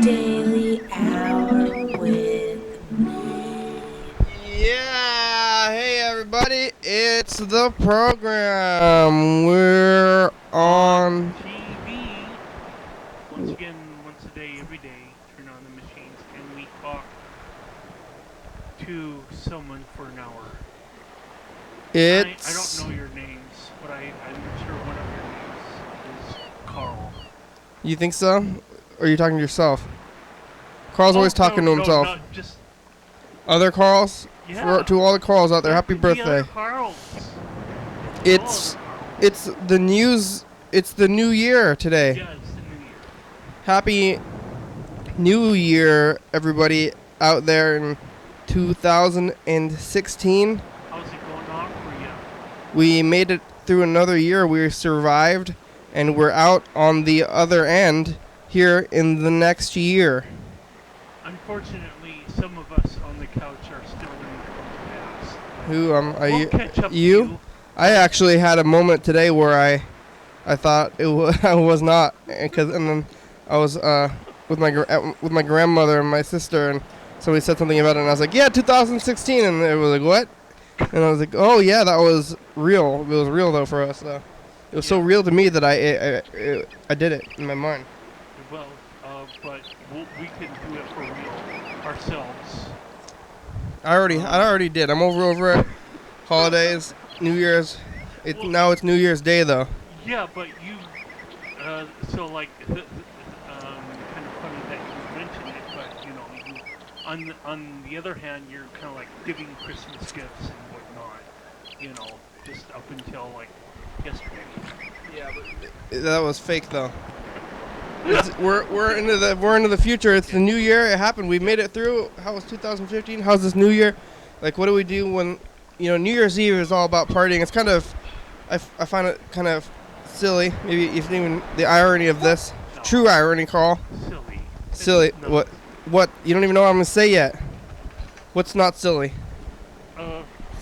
Daily Hour with me. Yeah, hey everybody, it's the program. We're on TV. Once again, once a day, every day, turn on the machines and we talk to someone for an hour. I don't know your names, but I'm sure one of your names is Carl. You think so? Or are you talking to yourself? Carl's always talking to himself. No, just Other Carls? yeah. To all the Carls out there, happy birthday. The other Carls. It's the news. It's the new year today. Yeah, it's the new year. Happy New Year, everybody out there in 2016. How's it going on for you? We made it through another year. We survived, and we're out on the other end here in the next year. Unfortunately, some of us on the couch are still in the past. Who We'll catch up to you? you. I actually had a moment today where I thought I was not, and then I was with my grandmother and my sister, and somebody said something about it, and I was like, yeah, 2016, and it was like, what? And I was like, oh yeah, that was real. It was real though for us though. It was so real to me that I did it in my mind. Well, but we can do it for real ourselves. I already did. I'm over it. Holidays, New Year's. Now it's New Year's Day though. Yeah, but you, so like, kind of funny that you mentioned it, but you know, on the other hand, you're kind of like giving Christmas gifts and whatnot, you know, just up until like yesterday. Yeah, but that was fake though. We're into the future. It's the new year. It happened. We made it through. How was 2015? How's this new year? Like, what do we do when, New Year's Eve is all about partying? It's kind of, I find it kind of silly. Maybe even the irony of this. No. True irony, Carl. Silly. No. What? You don't even know what I'm gonna say yet. What's not silly?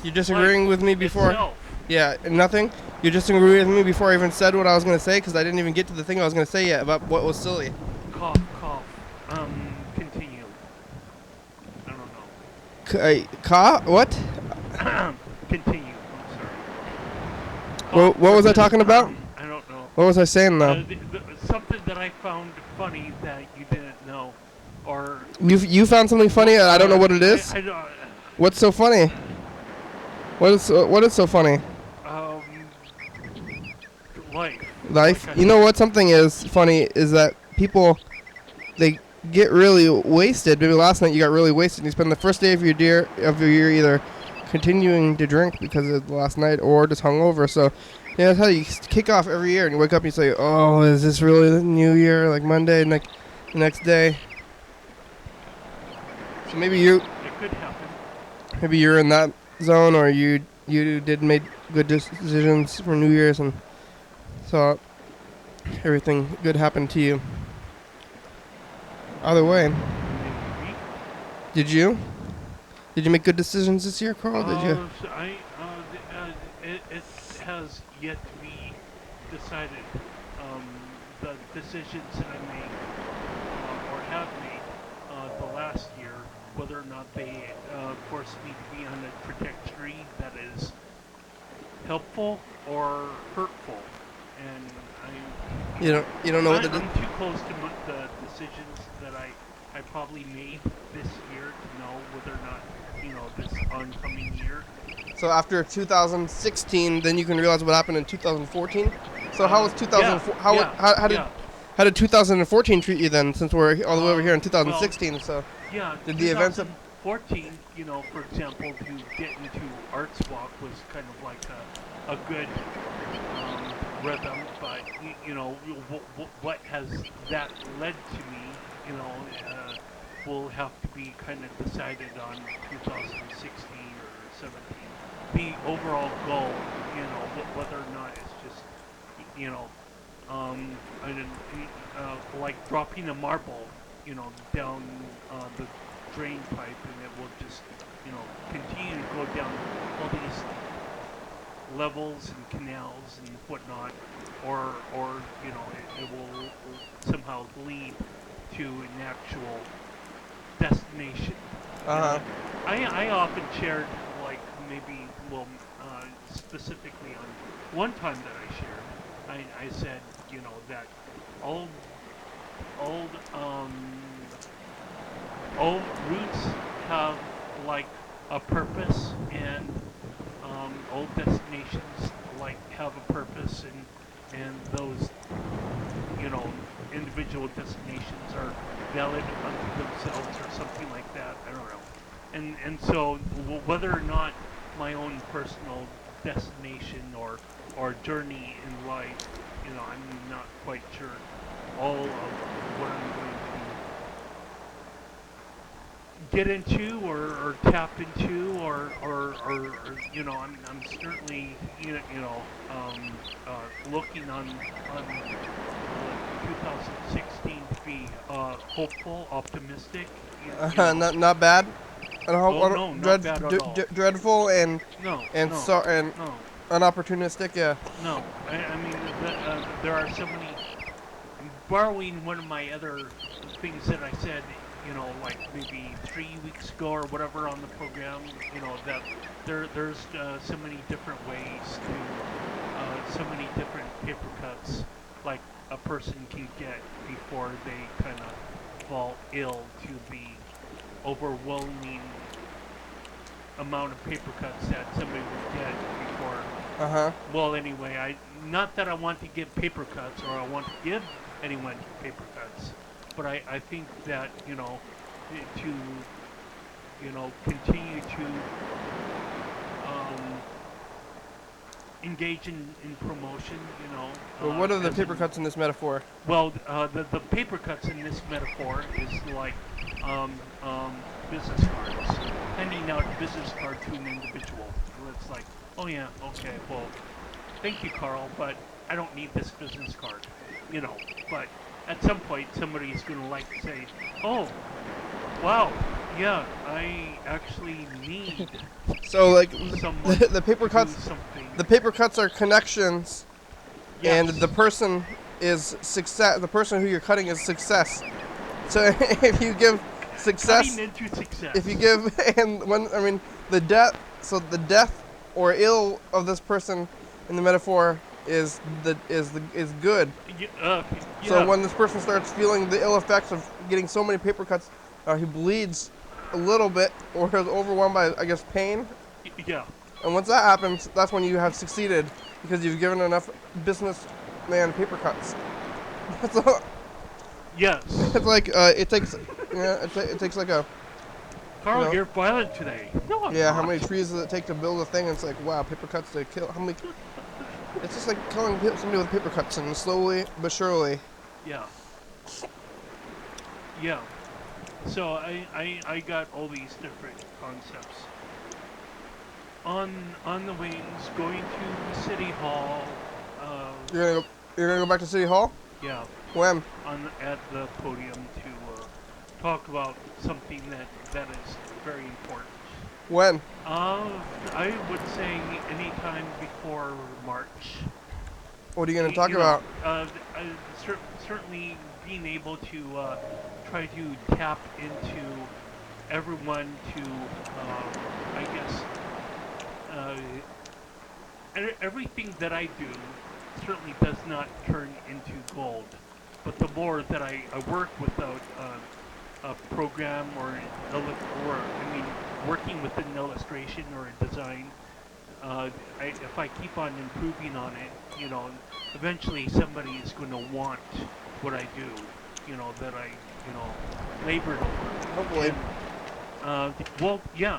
You're disagreeing with me before. Itself. Yeah, nothing. You disagreed with me before I even said what I was going to say because I didn't even get to the thing I was going to say yet about what was silly. Cough. Continue. I don't know. What? Continue. I'm sorry. What was I talking about? I don't know. What was I saying though? Something that I found funny that you didn't know, or You found something funny and I don't know what it is? I don't. What's so funny? What is so funny? Life. You know what something is funny is that people, they get really wasted. Maybe last night you got really wasted and you spend the first day of your year either continuing to drink because of last night or just hungover. So yeah, that's how you kick off every year and you wake up and you say, oh, is this really the new year? Like Monday and like the next day. So maybe It could happen. maybe you're in that zone or you did make good decisions for New Year's and thought everything good happened to you. Either way. Maybe. Did you make good decisions this year, Carl? Did you? It has yet to be decided. The decisions that I made or have made the last year, whether or not they force me to be on a trajectory that is helpful or hurtful, and You don't know what I'm too close to the decisions that I probably made this year to know whether or not this oncoming year. So after 2016, then you can realize what happened in 2014. So how was 2004? How did 2014 treat you then? Since we're all the way over here in 2016, so yeah, did the events of 2014, for example, to get into Arts Walk was kind of like a good rhythm, but what has that led to me, will have to be kind of decided on 2016 or 17. The overall goal, whether or not it's just, I didn't, like dropping a marble, down the drain pipe, and it will just, continue to go down all these levels and canals and whatnot, or it will somehow lead to an actual destination. Uh-huh. I often shared, like, maybe, well, specifically on one time that I shared, I said, that old, old, um, old routes have, like, a purpose, and old destinations, like, have a purpose, and those, you know, individual destinations are valid unto themselves or something like that. I don't know. And so whether or not my own personal destination or journey in life, I'm not quite sure all of what I'm going to get into or tap into or I'm certainly looking on 2016 to be hopeful, optimistic. Not bad. And Oh no, not bad at all. dreadful and No, and no, so and no, unopportunistic. Yeah. no. I mean, there are so many. Borrowing one of my other things that I said, like maybe 3 weeks ago or whatever on the program, that there's so many different ways to, so many different paper cuts, like a person can get before they kind of fall ill to the overwhelming amount of paper cuts that somebody would get before. Uh-huh. Well, anyway, not that I want to give paper cuts or I want to give anyone paper cuts, but I think that to continue to engage in promotion. Well, what are the as paper in- cuts in this metaphor? Well, the paper cuts in this metaphor is like um, um, business cards, handing out a business card to an individual. It's like, oh yeah, okay, well, thank you, Carl, but I don't need this business card, But at some point, somebody is going to like say, oh, wow, yeah, I actually need So like someone the paper to cuts, do something. the paper cuts are connections, Yes. and the person is success. The person who you're cutting is success. So if you give success, Cutting into success. if you give and when I mean the death, so the death or ill of this person in the metaphor is good. Yeah. So when this person starts feeling the ill effects of getting so many paper cuts, he bleeds a little bit or is overwhelmed by, I guess, pain. Yeah. And once that happens, that's when you have succeeded because you've given enough businessman paper cuts. That's all. Yes. It's like it takes, it takes like a. Carl, you're violent today. No, I'm not. How many trees does it take to build a thing? And it's like, wow, paper cuts to kill. How many? It's just like killing somebody with paper cuts, and slowly but surely. Yeah. Yeah. So I got all these different concepts. On the wings, going to City Hall. You're gonna go back to City Hall? Yeah. When? At the podium to talk about something that is very important. When? I would say anytime before March. What are you gonna talk about? Certainly being able to try to tap into everyone to, I guess, everything that I do certainly does not turn into gold. But the more that I work without a program or working with an illustration or a design, if I keep on improving on it, eventually somebody is going to want what I do, that I, labored over. Hopefully. And, well, yeah,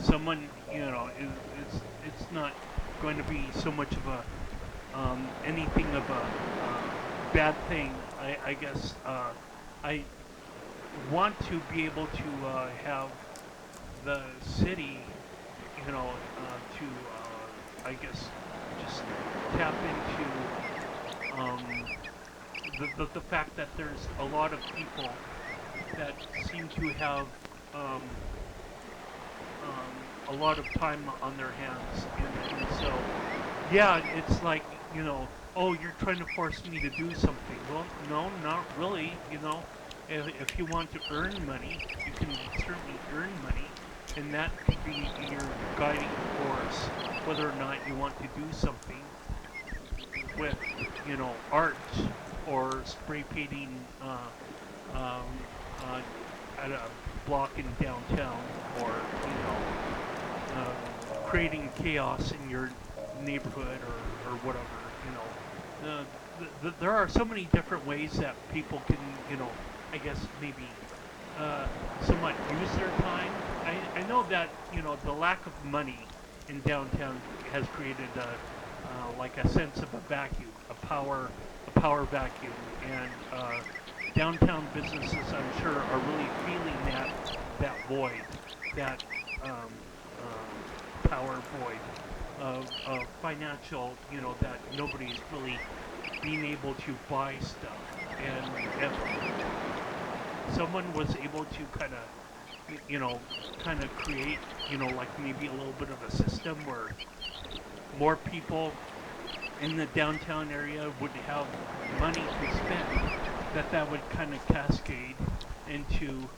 someone, it's not going to be so much of a, anything of a bad thing. I guess I want to be able to have the city, to, I guess, just tap into the fact that there's a lot of people that seem to have a lot of time on their hands, and so yeah, it's like oh, you're trying to force me to do something. Well, no, not really. You know, if you want to earn money, you can certainly earn money, and that could be your guiding force, whether or not you want to do something with, art or spray painting um, uh, at a block in downtown, or creating chaos in your neighborhood, or whatever. There are so many different ways that people can, I guess maybe somewhat use their time. I know that the lack of money in downtown has created like a sense of a vacuum, a power vacuum, and downtown businesses, I'm sure, are really feeling that void, that power void of financial, that nobody's really being able to buy stuff. And if someone was able to kind of create, like maybe a little bit of a system where more people in the downtown area would have money to spend, that would kind of cascade into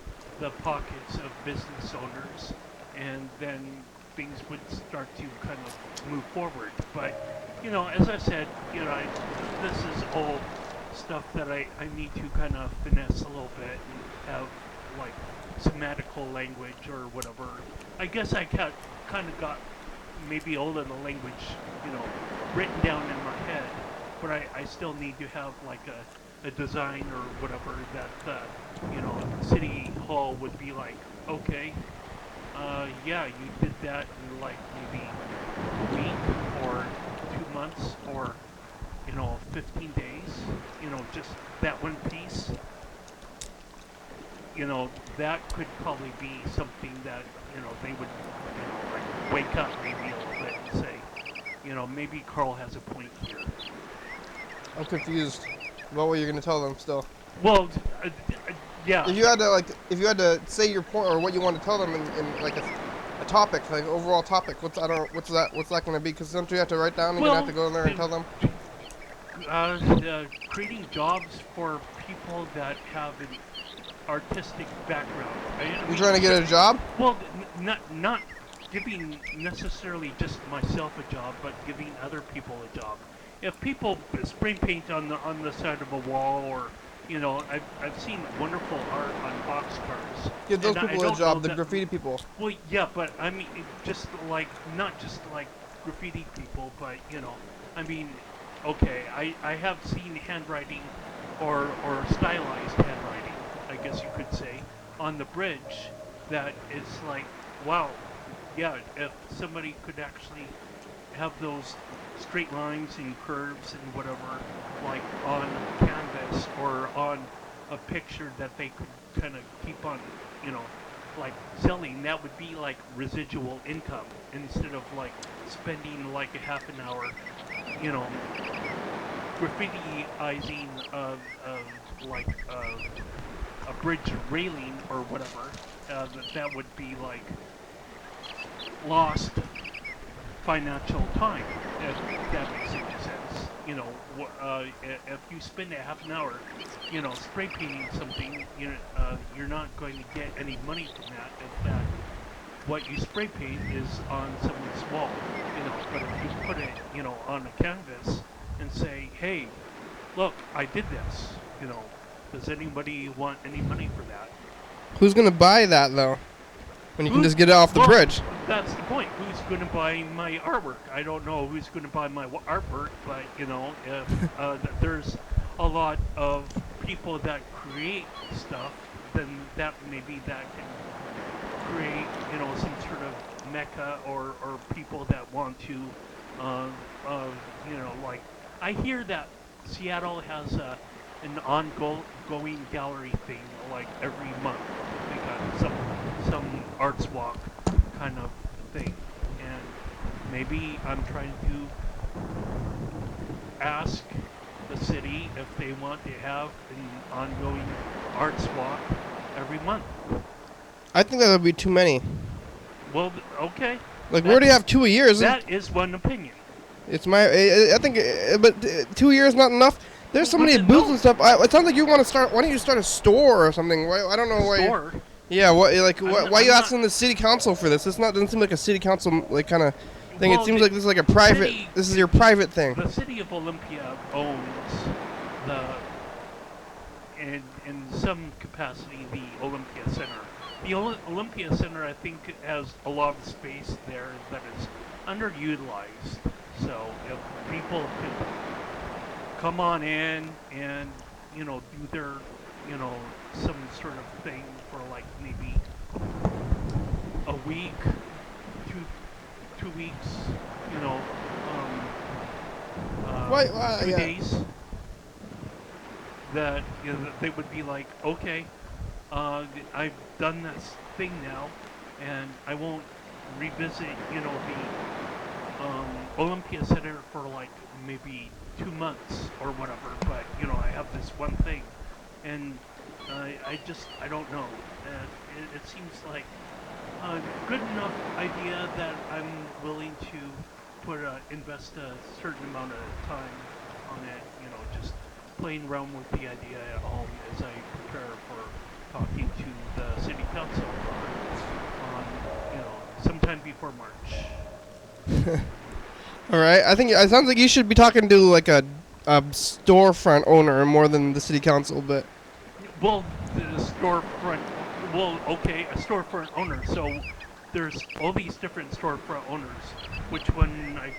the pockets of business owners, and then things would start to kind of move forward. But, as I said, this is all stuff that I need to kind of finesse a little bit and have, like, semantical language or whatever. I guess I kind of got maybe all of the language, written down in my head, but I still need to have, like, a design or whatever that, City Hall would be like, okay, yeah, you did that in, like, maybe a week or 2 months or, 15 days, just that one piece. That could probably be something that, they would, like, wake up maybe a little bit and say, maybe Carl has a point here. I'm confused about what you're gonna tell them still. Well, yeah. If you had to say your point or what you want to tell them in like a topic, like overall topic, what's that gonna be? Because don't you have to write down and you're gonna have to go in there and tell them? Creating jobs for people that have an artistic background. You trying to get a job? Well, not giving necessarily just myself a job, but giving other people a job. If people spray paint on the side of a wall, or I've seen wonderful art on boxcars. Give those people a job, the graffiti people. Well, yeah, but I mean, just like not just like graffiti people, but I mean, okay, I have seen handwriting or stylized handwriting, I guess you could say, on the bridge that is like, wow, yeah, if somebody could actually have those straight lines and curves and whatever, like on canvas or on a picture that they could kind of keep on, like selling, that would be like residual income instead of like spending like a half an hour, graffitiizing like a bridge railing or whatever. That would be like lost financial time, if that makes any sense. If you spend a half an hour, spray painting something, you're not going to get any money from that. In fact, what you spray paint is on someone's wall, but if you put it, on a canvas and say, hey, look, I did this, does anybody want any money for that? Who's gonna buy that though? When you can just get it off the bridge. That's the point. Who's going to buy my artwork? I don't know who's going to buy my artwork, but if there's a lot of people that create stuff, then that maybe that can create some sort of mecca or people that want to like, I hear that Seattle has an ongoing gallery thing like every month. They got some arts walk kind of thing, and maybe I'm trying to ask the city if they want to have an ongoing arts walk every month. I think that would be too many. Well, okay. Like, we already have 2 a year. That is one opinion. It's I think, but 2 years not enough. There's so many booths and stuff. It sounds like you want to start. Why don't you start a store or something? Why, I don't know why. Store? Yeah. What? Like, why are you I'm asking the city council for this? It's not. Doesn't seem like a city council like kind of thing. Well, It seems like this is like a private. This is your private thing. The city of Olympia owns the, in some capacity, the Olympia Center. The Olympia Center, I think, has a lot of space there that is underutilized. So if people could come on in and, you know, do their, you know, some sort of thing for like maybe a week, 2 weeks, you know, 2 Yeah. days, that, you know, that they would be like, okay, I've done this thing now, and I won't revisit, you know, the Olympia Center for like maybe 2 months or whatever. But you know, I have this one thing, and I don't know. It seems like a good enough idea that I'm willing to invest a certain amount of time on it. You know, just playing around with the idea at home as I prepare for talking to the city council on, you know, sometime before March. All right. I think it sounds like you should be talking to like a storefront owner more than the city council, but. Well, the storefront. Well, okay, a storefront owner. So there's all these different storefront owners. Which one I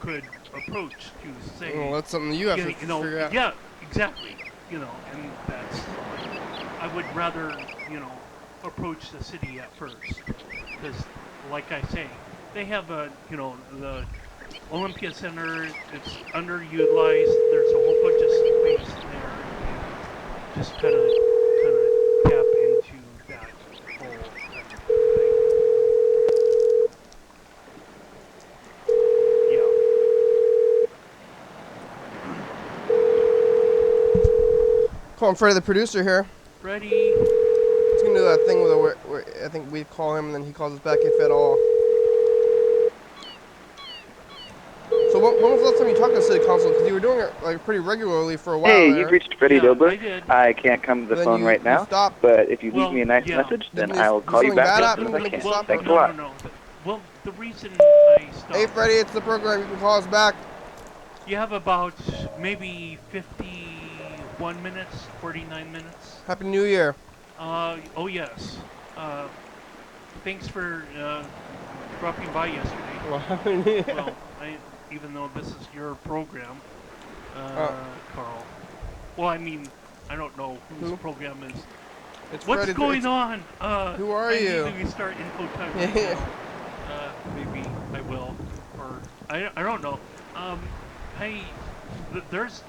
could approach to say? Well, that's something you have to you know, figure out. yeah, exactly. You know, and that's. I would rather, you know, approach the city at first, because, like I say, they have you know, the Olympia Center. It's underutilized. There's a whole bunch of space there, and just kind of tap into that whole kind of thing. Yeah. Calling Freddie, the producer here. Freddie. He's gonna do that thing where I think we call him and then he calls us back if at all. So when was the last time you talked to the city council? Because you were doing it like pretty regularly for a while. Hey, there. you've reached Freddie Yeah, Dilber. I did. I can't come to the Then phone right now, stopped. but if you leave Well, me a nice yeah. message, then Didn't I'll did call you something back bad as happen? soon as I Did can. you stop Thanks a or- lot. No. Well, the reason I stopped. Hey Freddie, it's the program. You can call us back. You have about maybe 51 minutes, 49 minutes. Happy New Year. Oh yes. Thanks for dropping by yesterday. Well, Happy New Year. Well, even though this is your program, Carl. Well, I mean, I don't know whose Who? program is. It's What's Freddie, going it's- on? Who are I you? need to start info time right now. Maybe I will, or I don't know. There's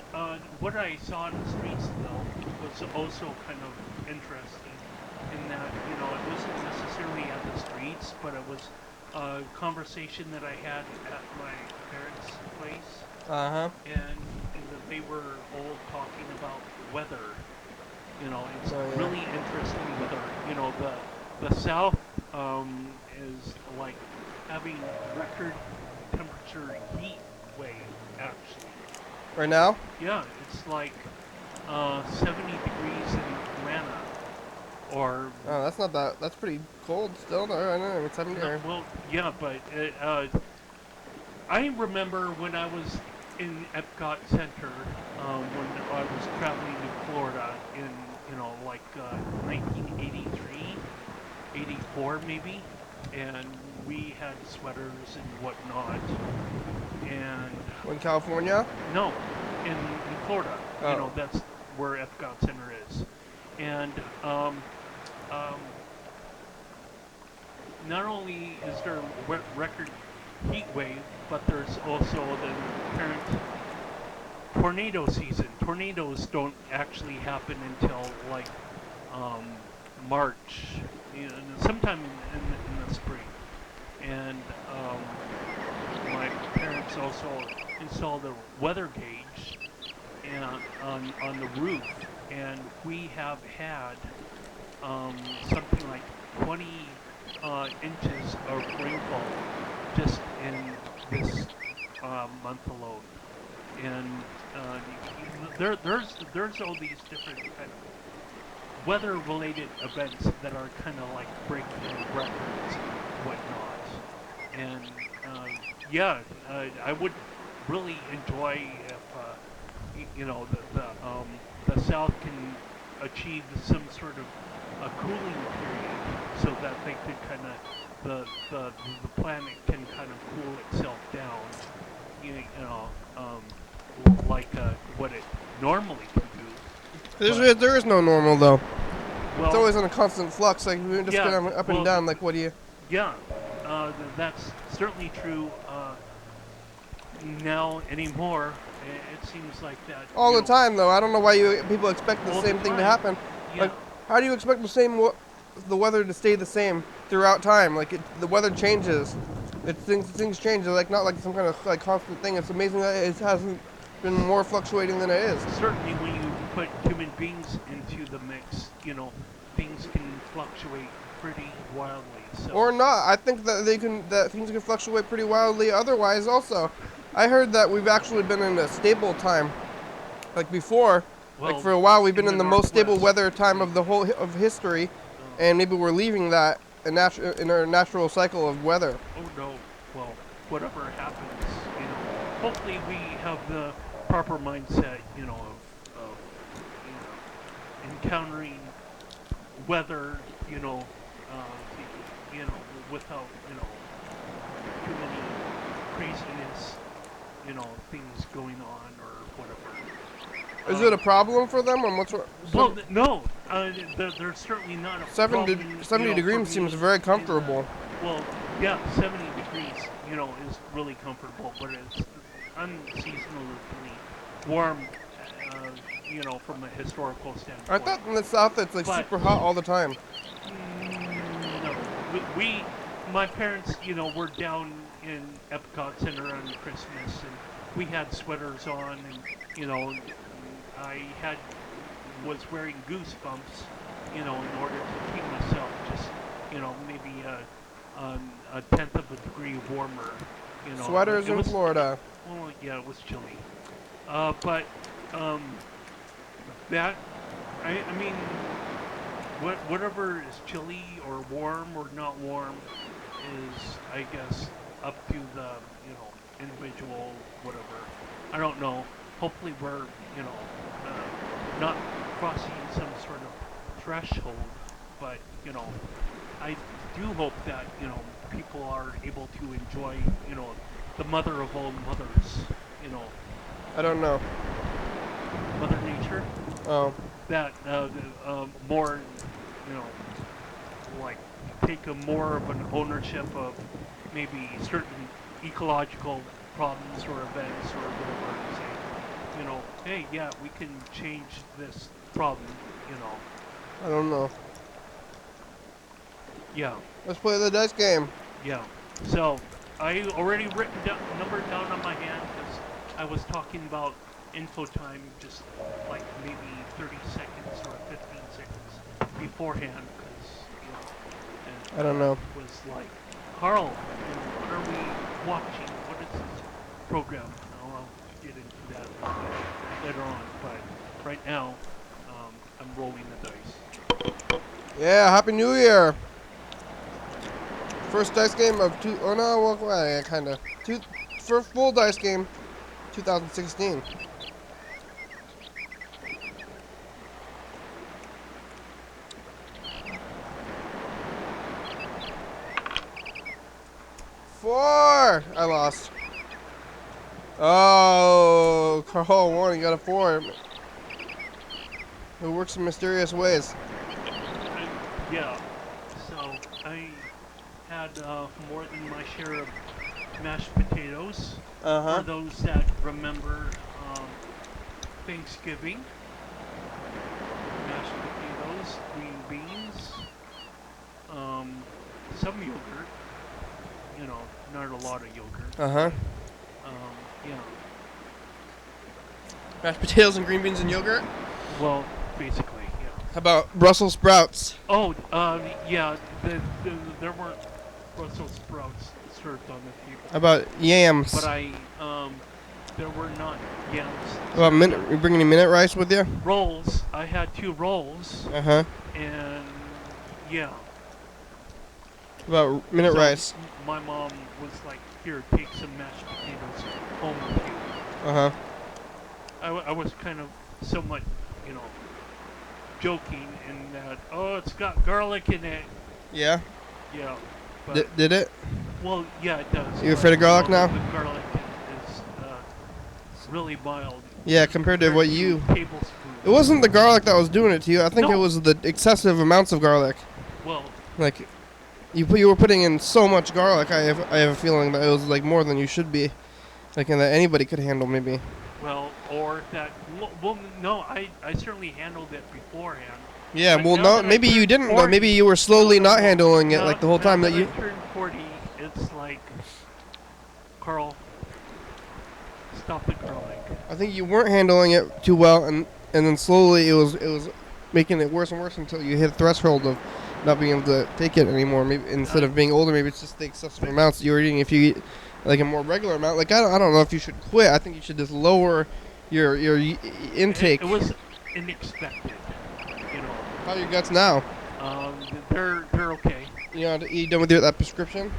what I saw in the streets though was also kind of interesting in that, you know, it wasn't necessarily at the streets, but it was a conversation that I had at my parents' place, Uh-huh. and that they were all talking about weather. You know, it's Oh, yeah. really interesting weather. You know, the South is like having record temperature heat wave, actually. Right now? Yeah, it's like 70 degrees in Atlanta, or Oh, that's not that. That's pretty cold still. No, I know. It's 70 there. well, yeah, but I remember when I was in Epcot Center, when I was traveling to Florida in, you know, like 1983, 84 maybe, and we had sweaters and whatnot, and In California? no, in Florida. Oh. You know, that's where Epcot Center is. And not only is there record heat wave, but there's also the current tornado season. Tornadoes don't actually happen until like March, you know, sometime in the spring. And my parents also installed a weather gauge on the roof, and we have had something like 20 inches of rainfall just in this month alone, and there's all these different kind of weather-related events that are kind of like breaking records and whatnot. And yeah, I would really enjoy if the South can achieve some sort of a cooling period, so that they could kind of the planet can kind of cool itself down, like what it normally can do. There is no normal though. Well, It's always in a constant flux. Like we're just yeah, kind of up well, and down. Like what do you? yeah, that's certainly true. Now anymore, it seems like that All the time though. I don't know why people expect the all same the thing to time. happen. Yeah. Like how do you expect the weather to stay the same throughout time? Like the weather changes. Things change. They're like not like some kind of like constant thing. It's amazing that it hasn't been more fluctuating than it is. Certainly, when you put human beings into the mix, things can fluctuate pretty wildly. So. Or not. I think that things can fluctuate pretty wildly otherwise also. I heard that we've actually been in a stable time. Like before, Well, like for a while we've been in the most stable Northwest. weather time of the whole of history, and maybe we're leaving that in our natural cycle of weather. Oh no. Well, whatever happens, hopefully we have the proper mindset, of encountering weather, without, too many craziness, things going on or whatever. Is it a problem for them, or what's? Well, no, there's certainly not a 70 problem, 70 for degrees me seems very comfortable. Well, yeah, 70 degrees, is really comfortable, but it's unseasonably warm, from a historical standpoint. I thought in the South it's like But- super hot all the time. No, my parents, were down in Epcot Center on Christmas, and we had sweaters on, and I was wearing goosebumps, in order to keep myself just, maybe a tenth of a degree warmer. Sweaters It in was, Florida. Well, yeah, it was chilly. But that, I mean, whatever is chilly or warm or not warm is, I guess, up to the, individual, whatever. I don't know. Hopefully we're, not crossing some sort of threshold, but, I do hope that, people are able to enjoy, the mother of all mothers, I don't know. Mother Nature. Oh, That more, like take a more of an ownership of maybe certain ecological problems or events or whatever, and say, hey, yeah, we can change this problem, I don't know. Yeah, Let's play the dice game. yeah. So I already numbered down on my hand because I was talking about info time just like maybe 30 seconds or 15 seconds beforehand because, I don't know. It was like, Carl, what are we watching? What is this program? I'll get into that later on, but right now, I'm rolling the dice. Yeah, Happy New Year. First dice game of kind of. First full dice game, 2016. Four! I lost. Oh, Carl won. He got a 4. It works in mysterious ways. Yeah, so I had more than my share of mashed potatoes. For those that remember Thanksgiving, mashed potatoes, green beans, some yogurt. Not a lot of yogurt. Yeah. Mashed potatoes and green beans and yogurt. Well, basically, yeah. How about Brussels sprouts? Oh, yeah. There weren't Brussels sprouts served on the table. How about yams? But there were not yams. About you bring any minute rice with you? Rolls. I had 2 rolls. Uh-huh. And yeah. About minute So rice? My mom was like, "Here, take some mashed potatoes home with you." Uh-huh. I was kind of somewhat, joking in that, "Oh, it's got garlic in it." Yeah? Yeah. But, Did it? well, yeah, it does. You afraid of garlic now? The garlic is really mild. Yeah, compared to what you... Tablespoon. It wasn't the garlic that was doing it to you. I think No. it was the excessive amounts of garlic. Well, Like, you were putting in so much garlic. I have a feeling that it was like more than you should be. Like, and that anybody could handle, maybe. well, or that. Well, no, I certainly handled it beforehand. Yeah, But well, now no, that I maybe you turned didn't. Though. 40 Maybe you were slowly no, not handling it, like the whole now time that I you. turned 40, it's like, Carl, stop the garlic. I think you weren't handling it too well, and then slowly it was making it worse and worse until you hit a threshold of not being able to take it anymore. Maybe instead of being older, maybe it's just the excessive amounts that you were eating. If you eat like a more regular amount, like I don't know if you should quit. I think you should just lower your intake. It was unexpected, How are your guts now? They're okay. You done with that prescription?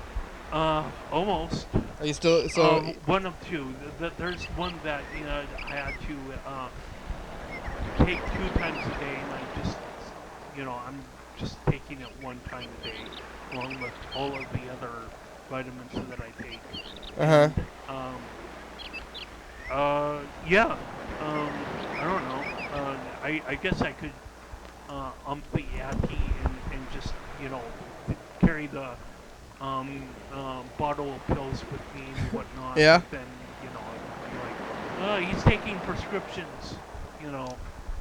Almost. Are you still so? One of 2. There's one that I had to take 2 times a day, and I just, I'm just taking it 1 time a day, along with all of the other vitamins that I take. Uh-huh. Yeah. I don't know. I guess I could ump the ante and just carry the bottle of pills with me and whatnot. Yeah. But then I'm like, he's taking prescriptions.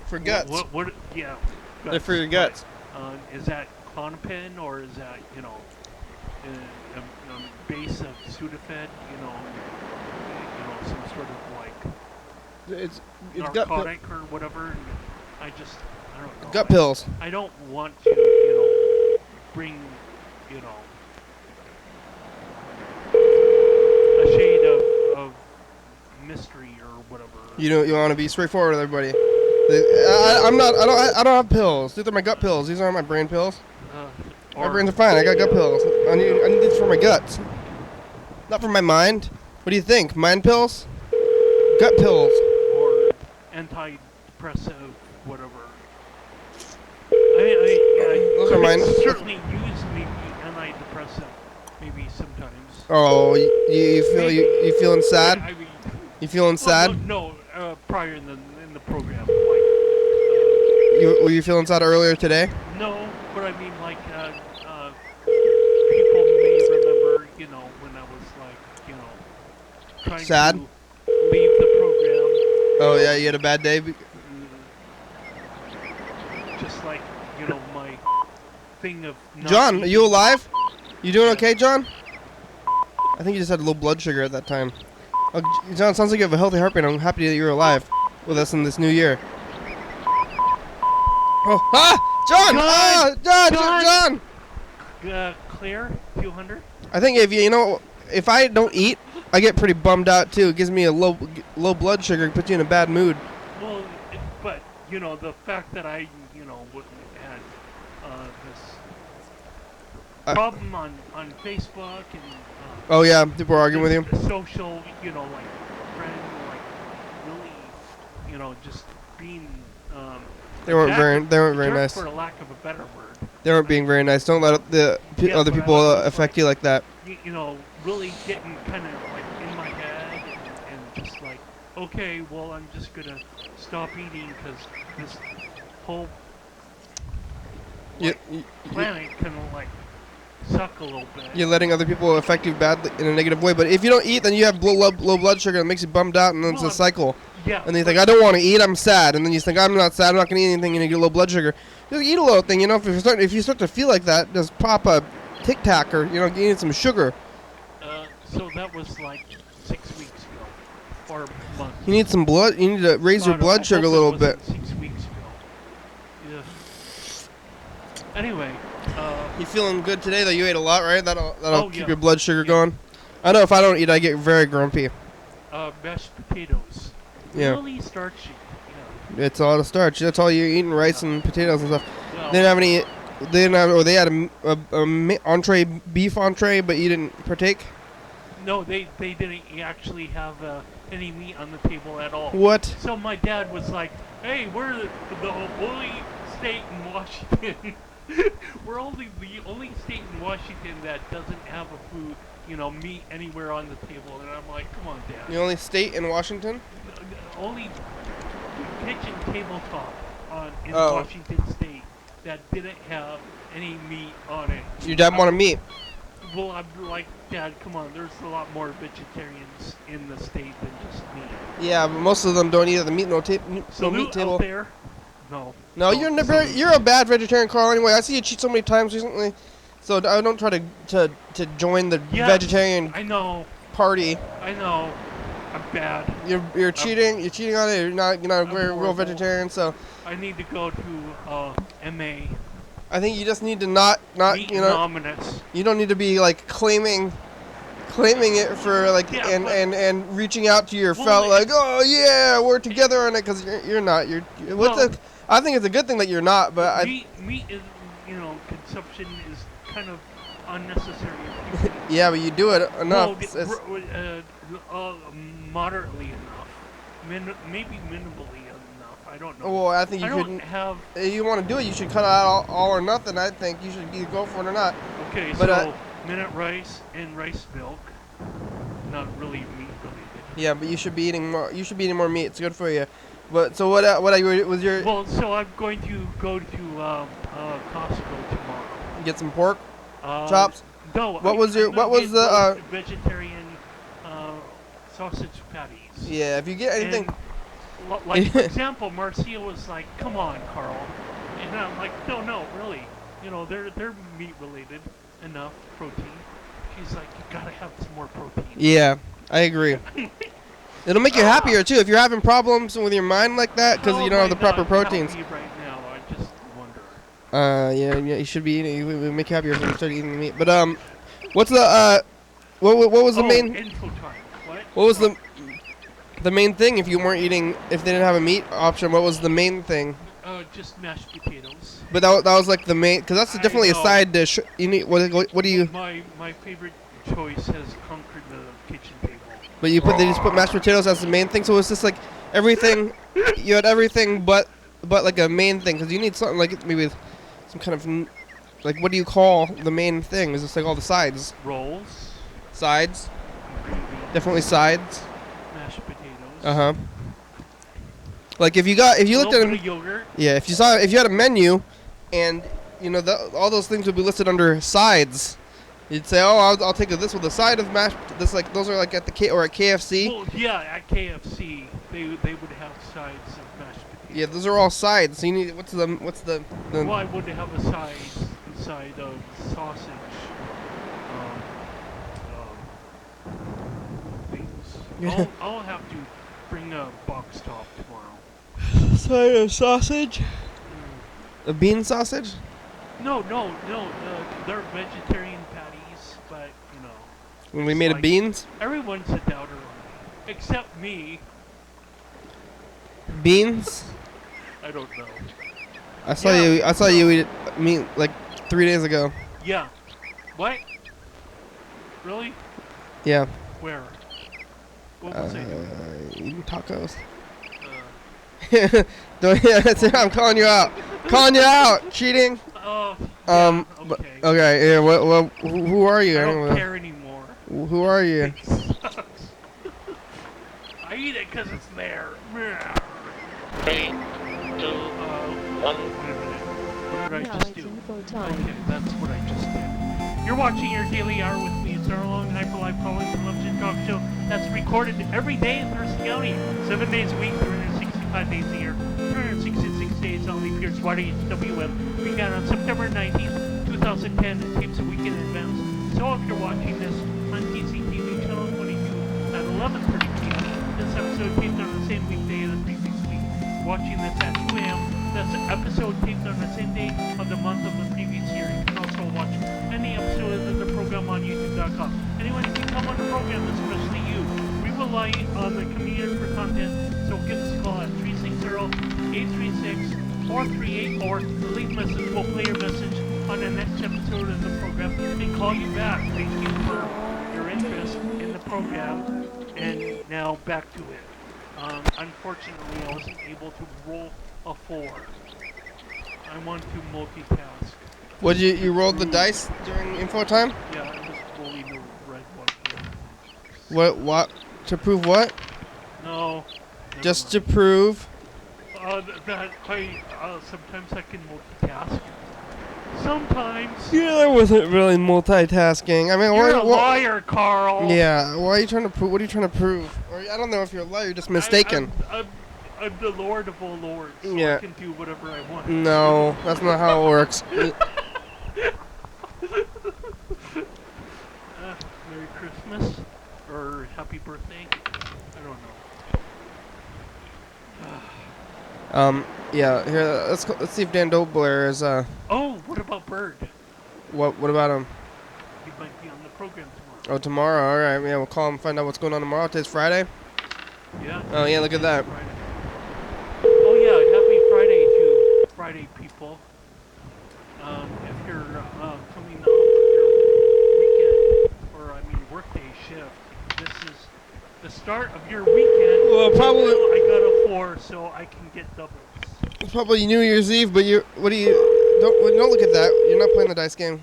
For guts. What? Yeah. Guts. They're for your guts. But, is that Clonopin or is that a base of Sudafed? Some sort of like It's gut narcotic or whatever. I don't know. gut pills. I don't want to, bring, a shade of mystery or whatever. You want to be straightforward with everybody. I don't have pills. These are my gut pills. These aren't my brain pills. My brains are fine. I got gut pills. I need these for my guts, not for my mind. What do you think? Mind pills? Gut pills? Or antidepressive, whatever. I Those are mine. certainly use maybe antidepressant, maybe sometimes. Oh, you feeling sad? I mean, You feeling sad? No, prior in the program, Were you feeling sad earlier today? no, but I mean, people may remember, when I was trying sad? to leave the program. Oh yeah, you had a bad day. Just like, my thing of. John, are you alive? You doing okay, John? I think you just had low blood sugar at that time. Oh, John, sounds like you have a healthy heartbeat. I'm happy that you're alive with us in this new year. Oh, John! Clear, few hundred. I think if I don't eat, I get pretty bummed out too. It gives me a low blood sugar. It puts you in a bad mood. Well, but the fact that I had this problem on Facebook and oh yeah, people are arguing with you. social, friend, really, just being They weren't very jerk, nice. for lack of a better word. They weren't being very nice. Don't let other people affect you like that. Really getting kind of in my head and just okay, well, I'm just gonna stop eating because this whole planet kind of suck a little bit. You're letting other people affect you badly in a negative way. But if you don't eat, then you have low blood sugar. That makes you bummed out, and then it's a cycle. Yeah. And then you think, I don't want to eat. I'm sad. And then you think, I'm not sad. I'm not gonna eat anything. And you get low blood sugar. Just eat a little thing. If you start to feel like that, just pop a Tic Tac or you need some sugar. So that was 6 weeks ago, or a month. You need some blood. You need to raise your blood sugar a little bit. 6 weeks ago. Yeah. Anyway. You feeling good today? Though you ate a lot, right? That'll keep yeah. your blood sugar going. I know if I don't eat, I get very grumpy. Mashed potatoes. Yeah. Really starchy. Yeah. It's all the starch. That's all you're eating, rice and potatoes and stuff. Well, They didn't have any. They didn't have. Or they had a entree, beef entree, but you didn't partake. no, they didn't actually have any meat on the table at all. What? So my dad was like, "Hey, we're the only state in Washington. We're the only state in Washington that doesn't have a food, meat anywhere on the table." And I'm like, "Come on, Dad. The only state in Washington? The only kitchen tabletop in Oh. Washington State that didn't have any meat on it." Your dad wanted meat. Well, I'm like, Dad, come on. There's a lot more vegetarians in the state than just meat. Yeah, but most of them don't eat at the meat no meat Salute table. out there. No. No, Don't you're never. salute. You're a bad vegetarian, Carl. Anyway, I see you cheat so many times recently, so I don't try to join the Yes, vegetarian I know. party. I know. I'm bad. You're cheating. You're cheating on it. You're not a I'm very real horrible. vegetarian. So I need to go to MA. I think you just need to not Meat you know. Anonymous. You don't need to be like claiming it for like Yeah, and reaching out to your Well, fellow like, it's- oh yeah, we're together on it, because you're not. Well- I think it's a good thing that you're not, but Meat is, consumption is kind of unnecessary. yeah, but you do it enough. Moderately enough. Maybe minimally enough. I don't know. Well, I think I you don't couldn't. have. If you want to do it, you should cut out all or nothing. I think you should either go for it or not. Okay, But, so minute rice and rice milk. Not really meat related. Yeah, but you should be eating more. You should be eating more meat. It's good for you. But so what was your Well, so I'm going to go to Costco tomorrow. get some pork Uh, chops? No. What was the vegetarian sausage patties? Yeah, if you get anything. And, like for example, Marcia was like, "Come on, Carl," and I'm like, "No, really. They're meat related enough protein." She's like, "You gotta have some more protein." Yeah, I agree. It'll make you happier too if you're having problems with your mind like that because How you don't have the am I proper not proteins. happy right now? I just wonder. Yeah, you should be eating. It would make you happier if you start eating the meat. But what's the what was the main? Info time. What? What was the main thing if you weren't eating? If they didn't have a meat option, what was the main thing? Just mashed potatoes. But that was like the main, because that's I definitely a know. side dish. You need what do you? My favorite choice has conquered the kitchen table. But they just put mashed potatoes as the main thing, so it's just like everything. You had everything but like a main thing, because you need something like maybe some kind of like, what do you call the main thing? Is this like all the sides? Rolls, Sides, gravy, definitely sides. mashed potatoes. Uh huh. Like if you looked at little them, bit of yogurt. yeah. If you had a menu, and all those things would be listed under sides. You'd say, oh, I'll take this with a side of mashed. This like those are like at the or at KFC. Well, yeah, at KFC they would have sides of mashed potatoes. Yeah, those are all sides. So you need what's the Well, I would have a side of sausage. Things. I'll have to bring a box top tomorrow. side of sausage? A bean sausage? No. They're vegetarian patties, but When we made of like- beans? everyone's a doubter on me, except me. Beans? I don't know. I saw Yeah. you eat meat like 3 days ago. Yeah. What? Really? Yeah. Where? What was I doing? Eating tacos. Uh, That's it. I'm calling you out. Calling you out. Cheating. oh. Yeah, But, okay. okay. Yeah. Well, who are you? I don't Anyway? care anymore. Who are you? It sucks. I eat it because it's there. 3, 2, 1. What did I Now just it's do? info time. Okay, that's what I just did. You're watching your daily hour with me. It's our long hyperlife calling television talk show that's recorded every day in Thurston County, 7 days a week, 365 days a year, 366 days on leap years. YDHWM began on September 19th, 2010, and tapes a week in advance. So if you're watching this on TCTV channel 22 at 11:30 p.m., this episode taped on the same weekday as the previous week. Watching this at 2 a.m., that's an episode taped on the same day of the month of the previous year. You can also watch any episode of the program on YouTube.com. Anyone can come on the program, especially you. We rely on the community for content, so give us a call at 360-836-4384 or leave a message. We'll play your message on the next episode of the program and call you back. Thank you for your interest in the program. And now back to it. Unfortunately, I wasn't able to roll a 4. I want to multitask. What you rolled the dice during info time? Yeah, I was rolling the red one here. What? To prove what? No. Just to prove. That I sometimes I can multitask. Sometimes. Yeah, that wasn't really multitasking. I mean, You're a liar, Carl. Yeah. Why are you trying to prove? What are you trying to prove? Or I don't know if you're a liar. You're just mistaken. I'm the Lord of all lords. So Yeah. I can do whatever I want. No, that's not how it works. Merry Christmas or Happy Birthday. I don't know. Yeah. Here, let's see if Dan Dobler is. Oh, what about Bird? What about him? He might be on the program tomorrow. Oh, tomorrow. All right. Yeah, we'll call him. Find out what's going on tomorrow. Today's Friday. Yeah. Oh yeah, look at that. Friday. Oh yeah, happy Friday to Friday people. If you're coming off of your weekend, or I mean workday shift, this is the start of your weekend. Well, probably. I got a 4, so I can get doubles. It's probably New Year's Eve, but don't look at that. You're not playing the dice game.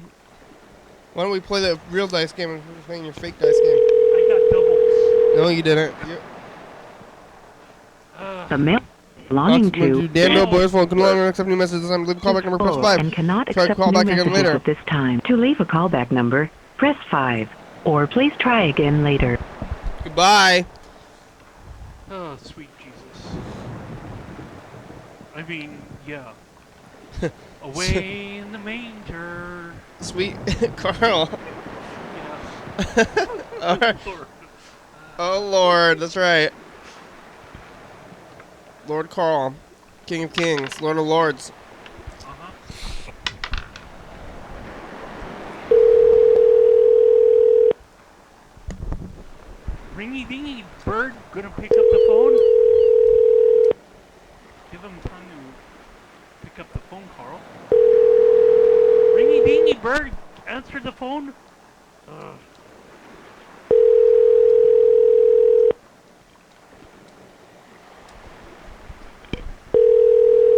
Why don't we play the real dice game and we're playing your fake dice game? I got doubles. No, you didn't. The mail belonging to Dan Dobler's phone can no longer accept new messages. I'm leave callback number press 5. and cannot Try to accept call new back again messages later. at this time. To leave a callback number, press 5, or please try again later. Goodbye. Oh, sweet Jesus. I mean, yeah. Away in the manger. Sweet Carl. Yeah. All right. Lord. Oh Lord, that's right. Lord Carl, King of Kings, Lord of Lords. Uh-huh. Ringy dingy, Bird, gonna pick up the phone? Give him time to pick up the phone, Carl. Ringy dingy, Bird, answer the phone.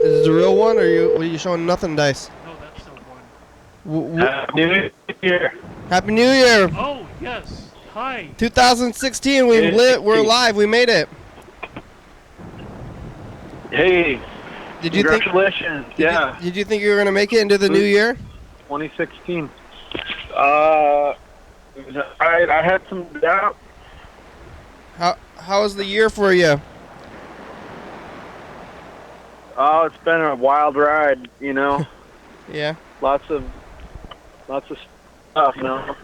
Is this the real one, or are you showing nothing dice? No, that's the one. New Year. Happy New Year! Oh, yes. Hi. 2016, we're alive, we made it. Hey, Did you think? congratulations. Did you think you were gonna make it into the new year? 2016. I had some doubt. How was the year for you? Oh, it's been a wild ride, you know. Yeah. Lots of stuff, you know.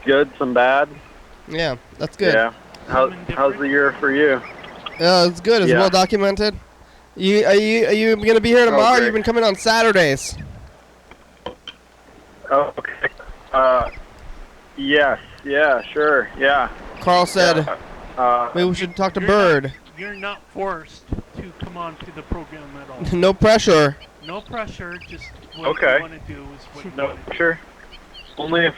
Good, some bad. Yeah, that's good. Yeah. How's the year for you? It's good. It's Yeah. well documented. Are you gonna be here tomorrow? Or great. you've been coming on Saturdays. Oh, okay. Yes. Yeah. Sure. Yeah. Carl said maybe we should talk to Bird. You're not forced to come on to the program at all. No pressure. No pressure, just what Okay. you want to do is what you No, want to do. sure. Only if.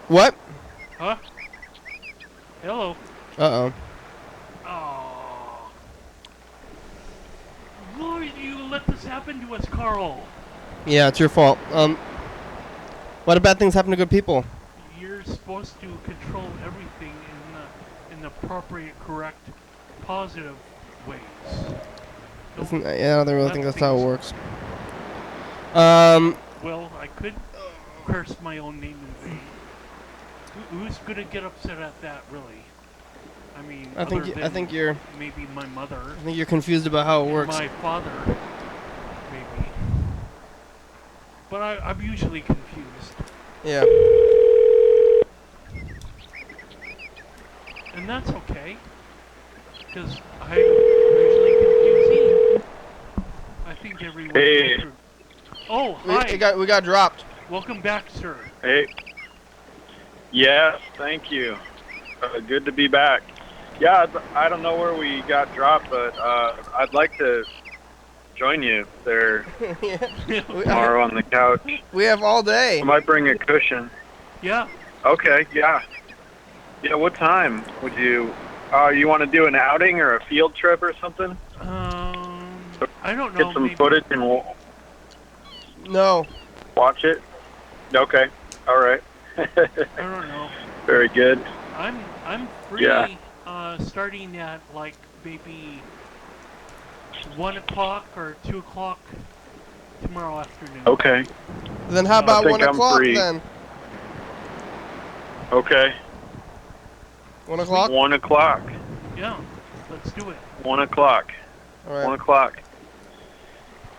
What? Huh? Hello. Uh-oh. Oh. Lord, you let this happen to us, Carl. Yeah, it's your fault. What bad things happen to good people? You're supposed to control everything in the appropriate, correct, positive ways. I don't really think that's how it works. Well, I could curse my own name in vain. Who's gonna get upset at that, really? I mean, I think you're maybe my mother, confused about how it works. my father, maybe. But I'm usually confused, Yeah. and that's okay, because I'm usually confusing. I think everyone. Hey. Oh, hi. We got dropped. Welcome back, sir. Hey. Yes, thank you. Good to be back. Yeah, I don't know where we got dropped, but I'd like to join you there tomorrow on the couch. We have all day. I might bring a cushion. Yeah. Okay, yeah. Yeah, what time would you... you want to do an outing or a field trip or something? I don't know. Get some maybe. footage and No. watch it? Okay, all right. I don't know. Very good. I'm free. Yeah. Starting at like maybe 1 o'clock or 2 o'clock tomorrow afternoon. Okay, Then how about think 1 I'm o'clock free. then? okay. 1 o'clock? 1 o'clock. Yeah. Let's do it. 1 o'clock. All 1 right. o'clock.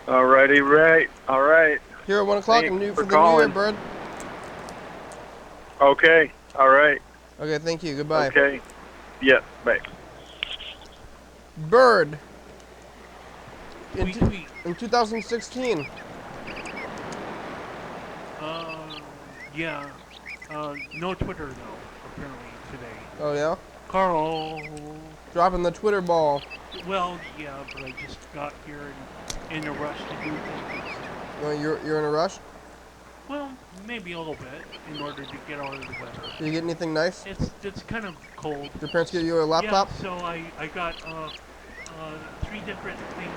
Alrighty, right. All right. Here at 1 o'clock, Thanks I'm new for for the new year, calling. bird. Okay, all right. Okay, thank you. Goodbye. Okay. Yeah, bye. Bird. Tweet, tweet. In 2016. Yeah. No Twitter though. Apparently today. Oh yeah. Carl. Dropping the Twitter ball. Well, yeah, but I just got here and in a rush to do things. You're in a rush. Well, maybe a little bit in order to get out of the weather. Did you get anything nice? It's kind of cold. Did your parents get you a laptop? Yeah, so I got 3 different things,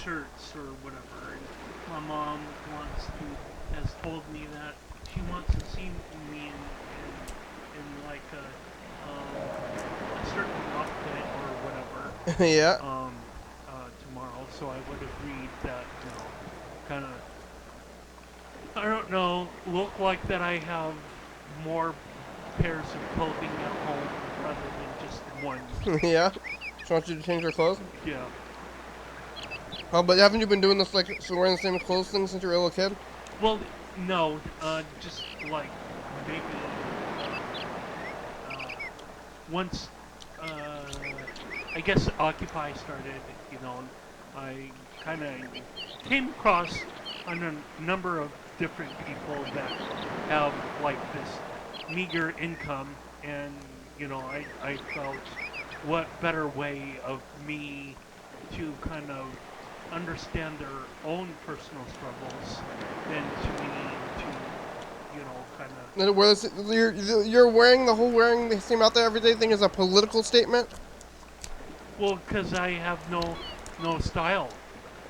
shirts or whatever. And my mom has told me that she wants to see me in like a certain outfit or whatever. Yeah. Tomorrow, so I would agreed that, kind of, I don't know, look like that I have more pairs of clothing at home rather than just one. Yeah. She wants you to change your clothes. Yeah. Oh, but haven't you been doing this like so wearing the same clothes thing since you were a little kid? Well, no, just like maybe once I guess Occupy started, I kind of came across on a number of different people that have like this meager income, and I felt what better way of me to kind of understand their own personal struggles than to me to kind of You're wearing the same out there every day thing is a political statement. well, because I have no style.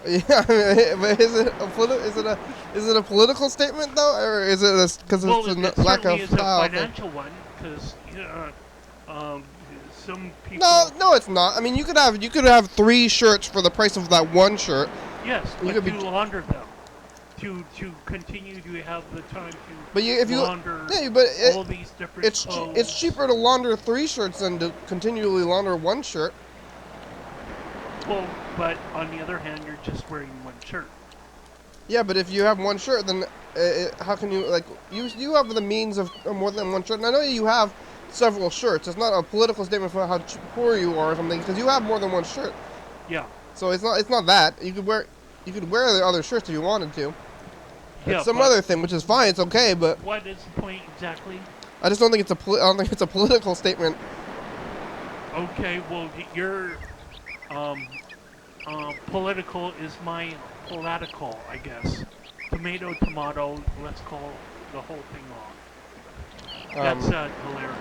Yeah, but is it a political statement though, or is it because Well, it's it a lack certainly of is a style? financial one, because some people. No, it's not. I mean, you could have 3 shirts for the price of that one shirt. Yes, You but could to launder them, to continue to have the time to But if you launder all these different clothes. it's cheaper to launder 3 shirts than to continually launder 1 shirt. Well, but on the other hand, you're just wearing 1 shirt. Yeah, but if you have 1 shirt, then how can you you have the means of more than 1 shirt? And I know you have several shirts. It's not a political statement for how poor you are or something, because you have more than 1 shirt. Yeah. So it's not that you could wear the other shirts if you wanted to. Yeah, It's some but other thing, which is fine. It's okay, but what is the point exactly? I just don't think it's I don't think it's a political statement. Okay, well, your political is my political, I guess. Tomato, tomato. Let's call the whole thing off. That's hilarious.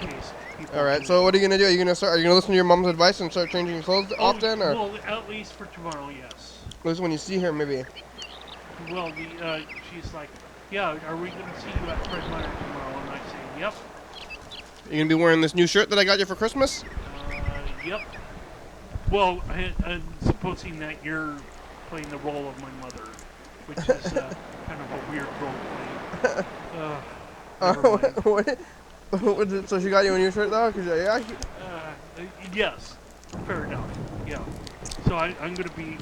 In case people All right. do- So what are you gonna do? Are you gonna listen to your mom's advice and start changing your clothes often, or Well, at least for tomorrow, yes. at least when you see her, maybe? Well, she's like, yeah, are we going to see you at Fred Meyer tomorrow? And I say, yep. You gonna be wearing this new shirt that I got you for Christmas? Yep. Well, I'm supposing that you're playing the role of my mother, which is kind of a weird role play. So she got you a new shirt though? Yes, fair enough. Yeah. So I'm going to be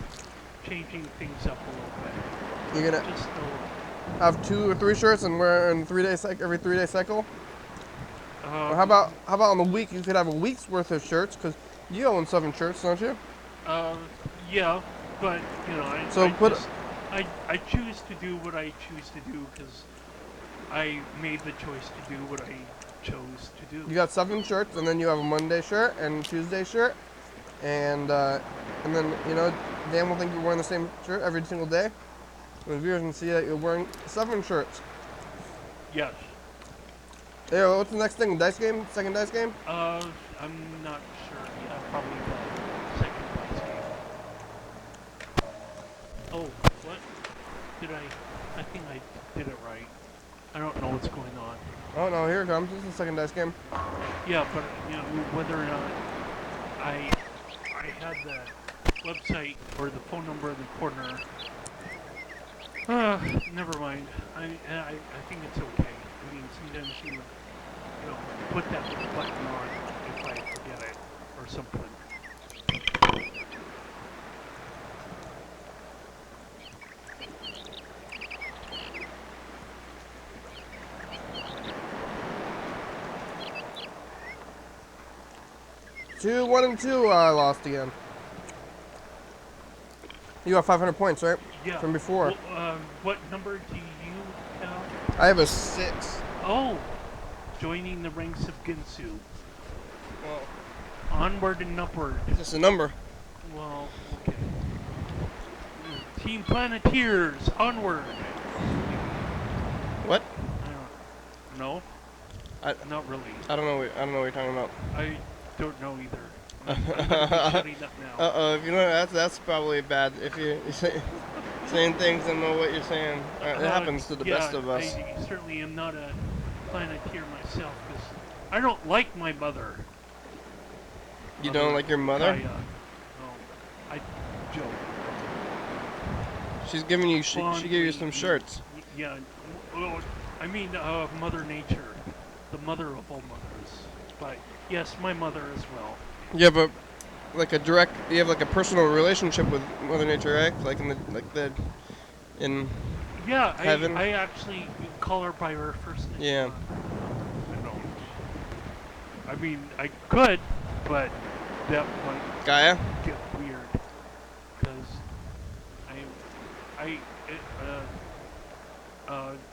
changing things up a little bit. You're gonna Just have 2 or 3 shirts and wear in every 3-day cycle? Or how about on the week you could have a week's worth of shirts, because you own 7 shirts, don't you? Yeah. but So I choose to do what I choose to do because I made the choice to do what I chose to do. You got 7 shirts, and then you have a Monday shirt and Tuesday shirt, and then Dan will think you're wearing the same shirt every single day. And the viewers can see that you're wearing 7 shirts. Yes. Hey, what's the next thing? Dice game? Second dice game? I'm not sure. Yeah, probably the second dice game. Oh, what? Did I think I did it right. I don't know what's going on. Oh no, here it comes. This is the second dice game. Yeah, but whether or not I had the website or the phone number in the corner. Never mind. I think it's okay. I mean, sometimes you put that button on if I forget it or something. Two, 1, and 2. I lost again. You got 500 points, right? Yeah. From before. Well, what number do you have? I have a 6. Oh, joining the ranks of Ginsu. Well, Onward and upward. it's just a number. Well, okay. Team Planeteers, onward. What? I don't know. Not really. I don't know. I don't know what you're talking about. I don't know either. I'm gonna be shutting up now. If you know that's probably bad. If you're saying things and know what you're saying, it happens to the best of us. I certainly am not a Planeteer myself because I don't like my mother. You don't like your mother? No, I joke. She's giving you. She gave you some shirts. Yeah. Well, I mean, Mother Nature, the mother of all mothers. But yes, my mother as well. Yeah, but like you have like a personal relationship with Mother Nature, right? Like in Yeah, heaven. I actually call her by her first name. Yeah. I don't. I mean, I could, but that might Gaia. get weird because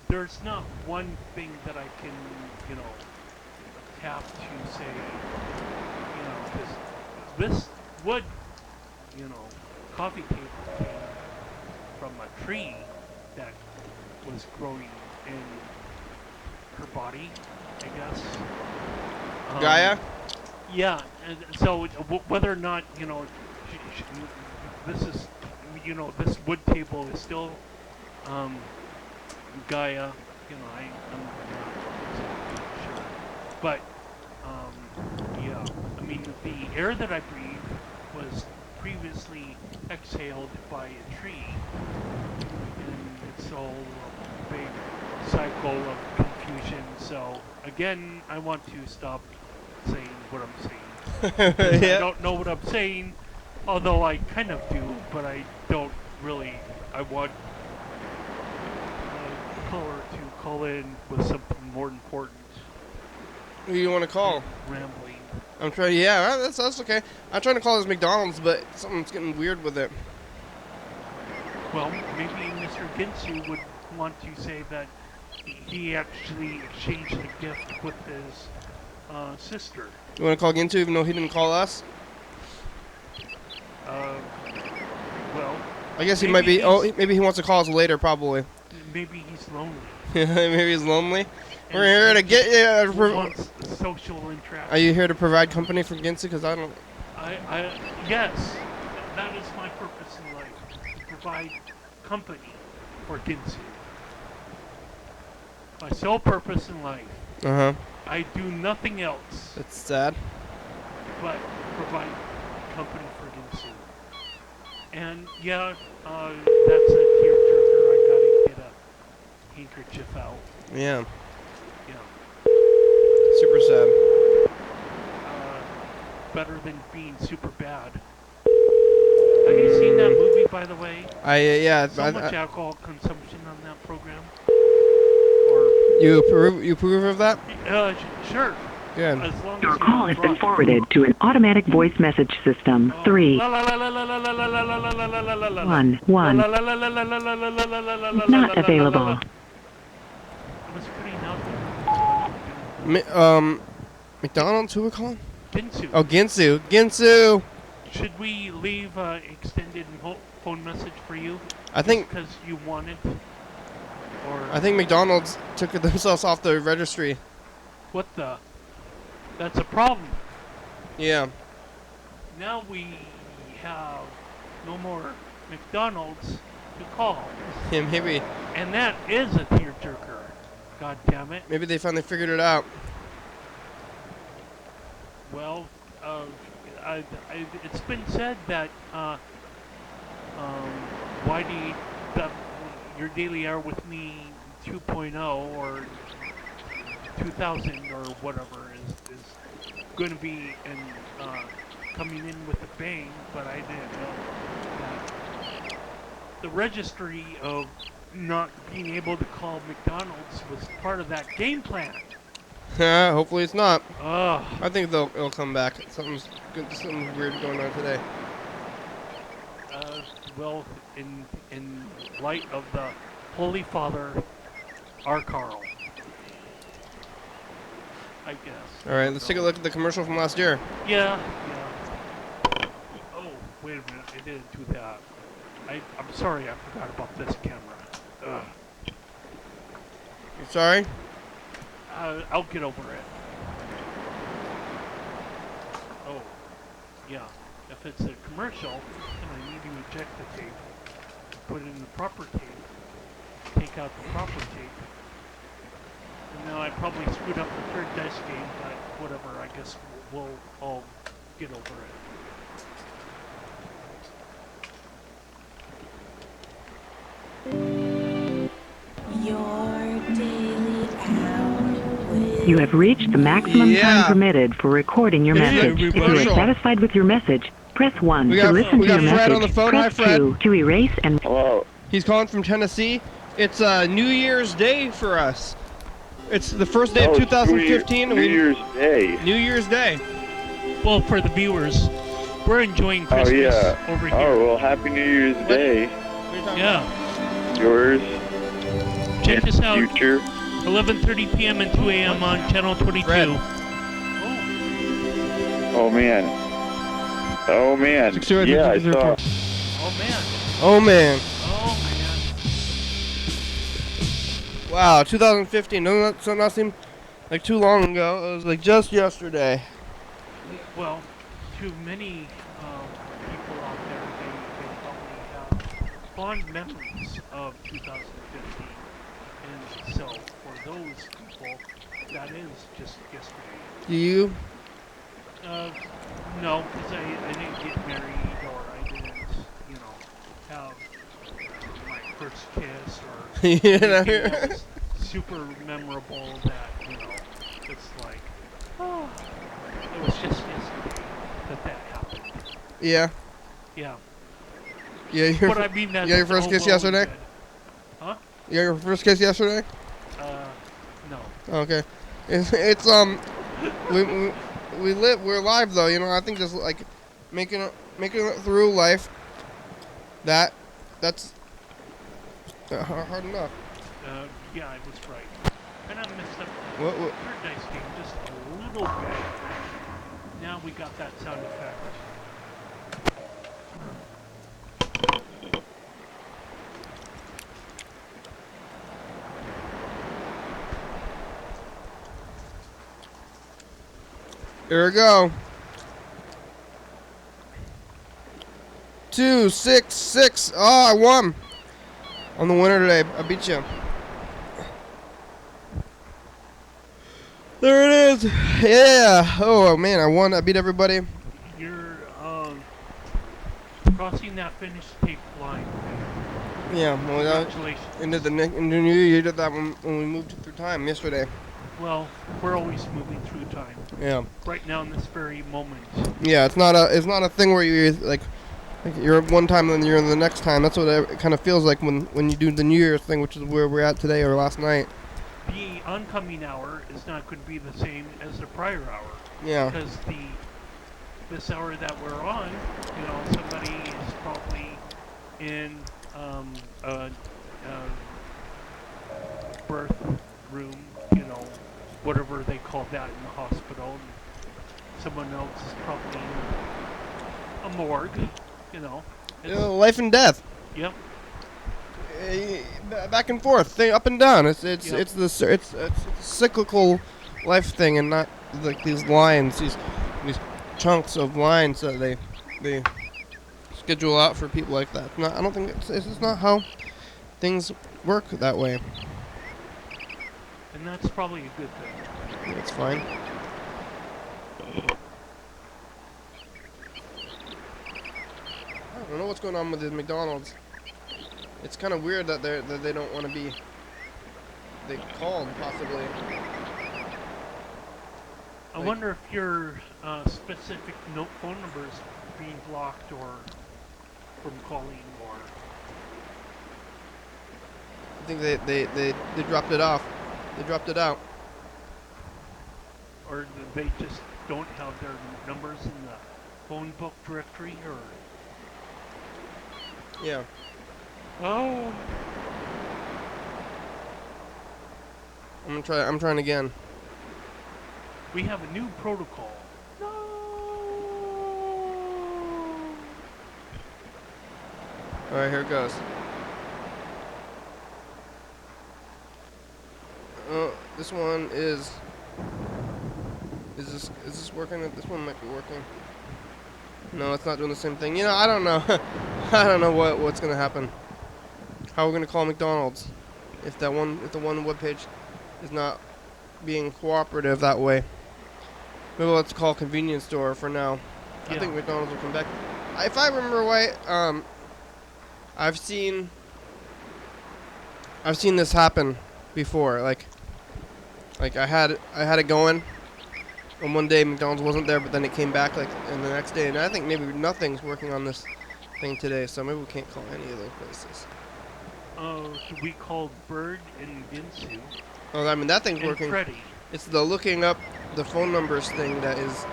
there's not one thing that I can, tap to say, because this wood, coffee table came from a tree that was growing in her body, I guess. Gaia. Yeah, and so whether or not, this is, this wood table is still Gaia, I'm not exactly sure. But, yeah, I mean, the air that I breathe was previously exhaled by a tree. And it's all a big cycle of confusion. So, again, I want to stop saying what I'm saying. Yeah. I don't know what I'm saying, although I kind of do, but I don't really. I want the caller to call in with something more important. Who do you want to call? Rambling. I'm trying. Yeah, that's okay. I'm trying to call this McDonald's, but something's getting weird with it. Well, maybe Mr. Ginsu would want to say that he actually exchanged a gift with his sister. You want to call Gintu even though he didn't call us? Well, I guess he might be. Maybe he wants to call us later, probably. Maybe he's lonely. Maybe he's lonely. We're here to get you. Wants social interaction. Are you here to provide company for Ginsu? Because I don't. Yes, that is my purpose in life, to provide company for Ginsu. My sole purpose in life. Uh huh. I do nothing else That's sad. but provide company for Ginsu. And yeah, that's a tearjerker. I gotta get a handkerchief out. Yeah. Yeah. Super sad. Better than being super bad. Have you seen that movie, by the way? Yeah. So much alcohol consumption on that program. Or You approve of that? sure. Good. As long Your as you call don't has been drop. forwarded to an automatic voice message system. Oh. 3 La, la, la, la, la, la, la, la, la, la, la, la, la, la, la. 1 1 La, la, la, la, la, la, la, la, la, la, la, la, is not la, la, la, available. la. I was putting out there. McDonald's, who we're calling? Ginsu. Oh, Ginsu. Ginsu! Should we leave extended phone message for you? I think because you wanted, or McDonald's took themselves off the registry. what the? That's a problem. Yeah. Now we have no more McDonald's to call, Yeah, maybe and that is a tearjerker. God damn it. they finally figured it out. Well, it's been said that YD, your daily hour with me 2.0 or 2000 or whatever is going to be coming in with a bang, but I didn't know that the registry of not being able to call McDonald's was part of that game plan. Hopefully it's not. Ugh. I think it'll come back. Something weird going on today. Well, in light of the Holy Father, our Carl, I guess. All right, let's take a look at the commercial from last year. Yeah. Oh, wait a minute, I didn't do that. I'm sorry, I forgot about this camera. Ugh. You sorry? I'll get over it. Oh, yeah. If it's a commercial, then I need to eject the tape, put in the proper tape, take out the proper tape. And now I probably screwed up the third dice game, but whatever, I guess we'll all get over it. Your daily hour with You have reached the maximum Yeah. time permitted for recording your Hey, message. If you are commercial. satisfied with your message, press 1 We to got- listen we to got your Fred message. on the phone. Press Hi, Fred. 2 to erase and Hello. He's calling from Tennessee. It's New Year's Day for us. It's the first day of 2015. New Year's Day. New Year's Day. Well, for the viewers, we're enjoying Christmas over here. Oh, well, Happy New Year's Day. What are you talking Yeah, Yours. check this out. Future. 11:30 p.m. and 2 a.m. on Channel 22. Fred. Oh, man. Oh, man. 608, Yeah, I 608. saw. Oh man. Oh man. Oh man. Wow, 2015. Doesn't that seem like too long ago? It was like just yesterday. Well, to many people out there, they probably have fond memories of 2015. And so, for those people, that is just yesterday. Do you? No, because I didn't get married, or I didn't, have my first kiss, or You know? anything that was super memorable that, it's like, oh, it was just yesterday that happened. Yeah. Yeah. Yeah. But I mean, that's you got your first kiss overall yesterday? good. Huh? You got your first kiss yesterday? No. Okay. It's we're alive though. I think just like making it through life. That's hard enough. Yeah, I was right. And I messed up the What? third dice game just a little bit. Now we got that sound effect. Here we go. 2, 6, 6. Oh, I won. I'm the winner today. I beat you. There it is. Yeah. Oh man, I won. I beat everybody. You're crossing that finish tape line. Yeah. Well, Congratulations. into the new year, you did that when we moved through time yesterday. Well, we're always moving through time. Yeah. Right now in this very moment. Yeah. It's not a thing where you like you're one time and then you're in the next time. That's what it kind of feels like when you do the New Year's thing, which is where we're at today or last night. the oncoming hour is not going to be the same as the prior hour. Yeah. Because this hour that we're on, somebody is probably in a birth room, whatever they call that in the hospital. And someone else is probably in a morgue, Life and death. Yep. Back and forth, thing up and down. It's Yep. it's a cyclical life thing, and not like these lines, these chunks of lines that they schedule out for people like that. I don't think it's not how things work that way. And that's probably a good thing. That's fine. I don't know what's going on with the McDonald's. It's kind of weird that they don't want to be. They called possibly. I wonder if your specific phone numbers being blocked or from calling, or I think they dropped it off. They dropped it out. or they just don't have their numbers in the phone book directory, or Yeah. oh, I'm trying again. we have a new protocol. No. All right, here it goes. This one is. Is this working? This one might be working. No, it's not doing the same thing. I don't know. I don't know what's gonna happen. How we're gonna call McDonald's if the one webpage is not being cooperative that way. Maybe let's call convenience store for now. Yeah. I think McDonald's will come back. If I remember right, I've seen this happen before. Like I had it going, and one day McDonald's wasn't there, but then it came back and the next day. And I think maybe nothing's working on this thing today, so maybe we can't call any of those places. We called Bird and Ginsu Oh, I mean that thing's and working. Freddy. It's the looking up the phone numbers thing that is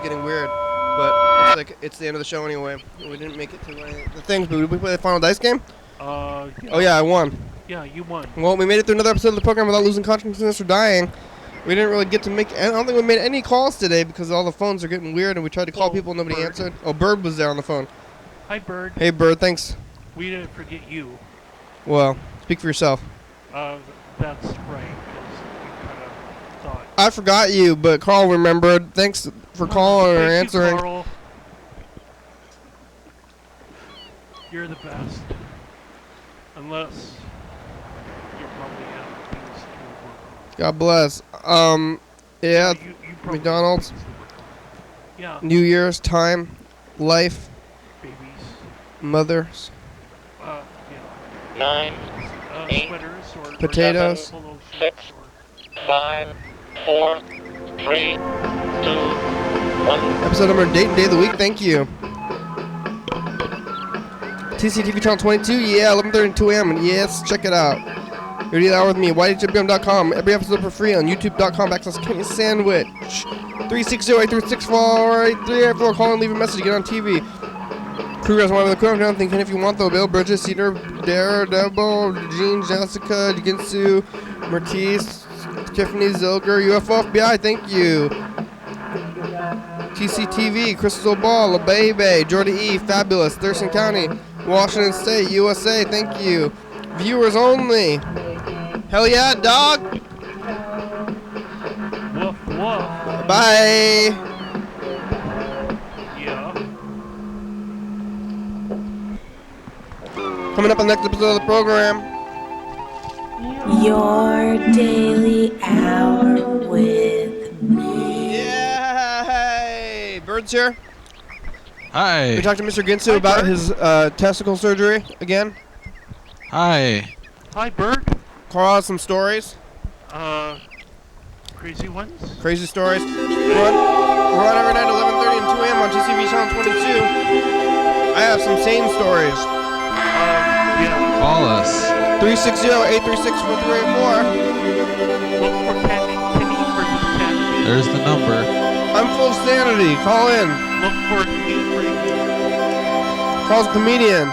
getting weird. But it's the end of the show anyway. We didn't make it to the things, but did we play the final dice game? Yeah. Oh yeah, I won. Yeah, you won. Well, we made it through another episode of the program without losing consciousness or dying. We didn't really get to make. I don't think we made any calls today because all the phones are getting weird, and we tried to call people, nobody Bird. answered. Oh, Bird was there on the phone. Hi, Bird. Hey, Bird, thanks. We didn't forget you. Well, speak for yourself. That's right, because you kind of thought. I forgot you, but Carl remembered. Thanks for calling or Thank you, answering. Carl. You're the best. Unless you probably have things to work on. God bless. Yeah, You probably McDonald's. have things to work on. Yeah, New Year's time, life, babies. mothers, Yeah. 9, 8, Sweaters or Potatoes. or polo shirts 6, or 5, 4, 3, 2, 1. episode number, date and day of the week. Thank you. TCTV channel 22, yeah, 11:32 a.m. And yes, check it out. You're the hour with me, YDHWM.com. Every episode for free on YouTube.com/Kenny Sandwich. 360-836-4834. Call and leave a message. Get on TV. Crew guys want to the crew. I'm thinking if you want though, Bill, Bridget, Cedar, Daredevil, Jean, Jessica, Ginsu, Marquise, Tiffany, Zilger, UFO FBI. Thank you. TCTV, Crystal Ball, La Baby, Jordy E, Fabulous, Thurston County, Washington State, USA, thank you. Viewers only. Hell yeah, dog. woof woof. Bye. Yeah. Coming up on the next episode of the program. Your daily hour with me. Yay! Bird's here. Hi. We talked to Mr. Ginsu about his testicle surgery again. Hi. Hi, Bird. Carl has some stories. Crazy ones. Crazy stories. We're on every night 11:30 and 2 a.m. on TCV channel 22. I have some sane stories. Yeah. Call us. 360-836-4384. Look for Kenny versus Ken. There's the number. I'm full of sanity. Call in. Look for Steve Regan. Call's a comedian.